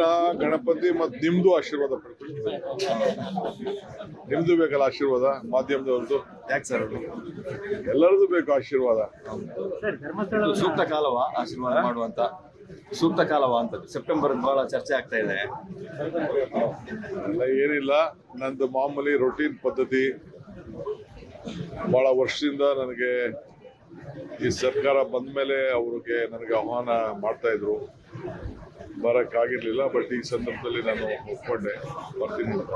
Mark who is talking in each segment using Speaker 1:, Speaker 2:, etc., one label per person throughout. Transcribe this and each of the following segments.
Speaker 1: ಕೃಷ್ಣ ಗಣಪತಿ ಮತ್ತು ನಿಮ್ದು ಆಶೀರ್ವಾದ ಪಡ್ಕೊಳ್ಳಿ. ನಿಮ್ದು ಬೇಕಲ್ಲ ಆಶೀರ್ವಾದ, ಮಾಧ್ಯಮದವ್ರದ್ದು.
Speaker 2: ಯಾಕೆ ಸರ್
Speaker 1: ಎಲ್ಲರದು ಬೇಕು ಆಶೀರ್ವಾದ.
Speaker 2: ಸೂಕ್ತ ಕಾಲವಾ ಆಶೀರ್ವಾದ ಮಾಡುವಂತ? ಸೂಕ್ತ ಕಾಲವಾ ಅಂತ ಸೆಪ್ಟೆಂಬರ್ ಬಹಳ ಚರ್ಚೆ ಆಗ್ತಾ ಇದೆ.
Speaker 1: ಎಲ್ಲ ಏನಿಲ್ಲ, ನಂದು ಮಾಮೂಲಿ ರೊಟೀನ್ ಪದ್ಧತಿ. ಬಹಳ ವರ್ಷದಿಂದ ನನಗೆ ಈ ಸರ್ಕಾರ ಬಂದ ಮೇಲೆ ಅವ್ರಿಗೆ ನನಗೆ ಆಹ್ವಾನ ಮಾಡ್ತಾ ಇದ್ರು, ಬರೋಕ್ಕಾಗಿರ್ಲಿಲ್ಲ. ಬಟ್ ಈ ಸಂದರ್ಭದಲ್ಲಿ ನಾನು ಒಪ್ಕೊಂಡೆ, ಬರ್ತೀನಿ ಅಂತ.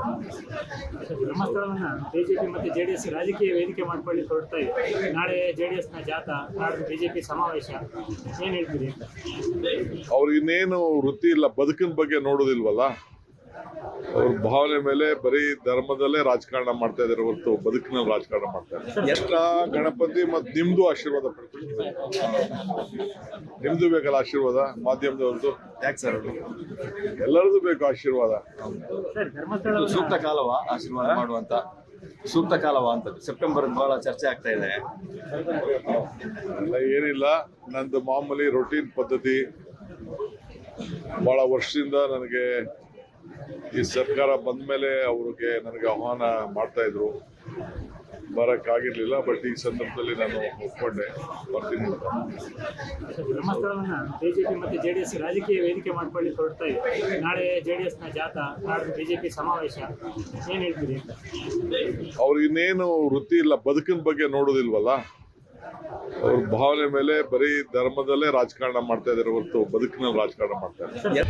Speaker 3: ಧರ್ಮಸ್ಥಳವನ್ನ ಬಿಜೆಪಿ ಮತ್ತು ಜೆಡಿಎಸ್ ರಾಜಕೀಯ ವೇದಿಕೆ ಮಾಡ್ಕೊಳ್ಳಿ ಹೊರಡ್ತಾ ಇದೆ. ನಾಳೆ ಜೆಡಿಎಸ್ ನ ಜಾಥಾ, ನಾಳೆ ಬಿಜೆಪಿ ಸಮಾವೇಶ, ಏನ್ ಹೇಳ್ತೀರಿ ಅಂತ?
Speaker 1: ಅವ್ರಿಗೆ ಇನ್ನೇನು ವೃತ್ತಿ ಇಲ್ಲ, ಬದುಕಿನ ಬಗ್ಗೆ ನೋಡೋದಿಲ್ವಲ್ಲ. ಅವ್ರ ಭಾವನೆ ಮೇಲೆ ಬರೀ ಧರ್ಮದಲ್ಲೇ ರಾಜಕಾರಣ ಮಾಡ್ತಾ ಇದಾರೆ ಹೊರತು ಬದುಕಿನಲ್ಲಿ ರಾಜಕಾರಣ ಮಾಡ್ತಾ ಇದ್ದಾರೆ. ಕೃಷ್ಣ ಗಣಪತಿ ಮತ್ತು ನಿಮ್ದು ಆಶೀರ್ವಾದ ಪಡ್ಕೊಳ್ಳಿ. ನಿಮ್ದು ಬೇಕಲ್ಲ ಆಶೀರ್ವಾದ, ಮಾಧ್ಯಮದವ್ರದ್ದು.
Speaker 2: ಯಾಕೆ ಸರ್
Speaker 1: ಎಲ್ಲರದು ಬೇಕು ಆಶೀರ್ವಾದ.
Speaker 2: ಸೂಕ್ತ ಕಾಲವಾ ಆಶೀರ್ವಾದ ಮಾಡುವಂತ? ಸೂಕ್ತ ಕಾಲವಾ ಅಂತ ಸೆಪ್ಟೆಂಬರ್ ಬಹಳ ಚರ್ಚೆ ಆಗ್ತಾ ಇದೆ.
Speaker 1: ಎಲ್ಲ ಏನಿಲ್ಲ, ನಂದು ಮಾಮೂಲಿ ರೊಟೀನ್ ಪದ್ಧತಿ. ಬಹಳ ವರ್ಷದಿಂದ ನನಗೆ ಈ ಸರ್ಕಾರ ಬಂದ ಮೇಲೆ ಅವ್ರಿಗೆ ನನಗೆ ಆಹ್ವಾನ ಮಾಡ್ತಾ ಇದ್ರು, ಬರೋಕ್ಕಾಗಿರ್ಲಿಲ್ಲ. ಬಟ್ ಈ ಸಂದರ್ಭದಲ್ಲಿ ನಾನು ಒಪ್ಕೊಂಡೆ, ಬರ್ತೀನಿ ಅಂತ.
Speaker 3: ಧರ್ಮಸ್ಥಳವನ್ನ ಬಿಜೆಪಿ ಮತ್ತು ಜೆಡಿಎಸ್ ರಾಜಕೀಯ ವೇದಿಕೆ ಮಾಡ್ಕೊಳ್ಳಿ ಹೊರಡ್ತಾ ಇದೆ. ನಾಳೆ ಜೆಡಿಎಸ್ ನ ಜಾಥಾ, ನಾಳೆ ಬಿಜೆಪಿ ಸಮಾವೇಶ, ಏನ್ ಹೇಳ್ತೀರಿ ಅಂತ?
Speaker 1: ಅವ್ರಿಗೆ ಇನ್ನೇನು ವೃತ್ತಿ ಇಲ್ಲ, ಬದುಕಿನ ಬಗ್ಗೆ ನೋಡೋದಿಲ್ವಲ್ಲ. ಅವ್ರ ಭಾವನೆ ಮೇಲೆ ಬರೀ ಧರ್ಮದಲ್ಲೇ ರಾಜಕಾರಣ ಮಾಡ್ತಾ ಇದಾರೆ ಹೊರತು ಬದುಕಿನಲ್ಲಿ ರಾಜಕಾರಣ ಮಾಡ್ತಾ ಇದ್ದಾರೆ.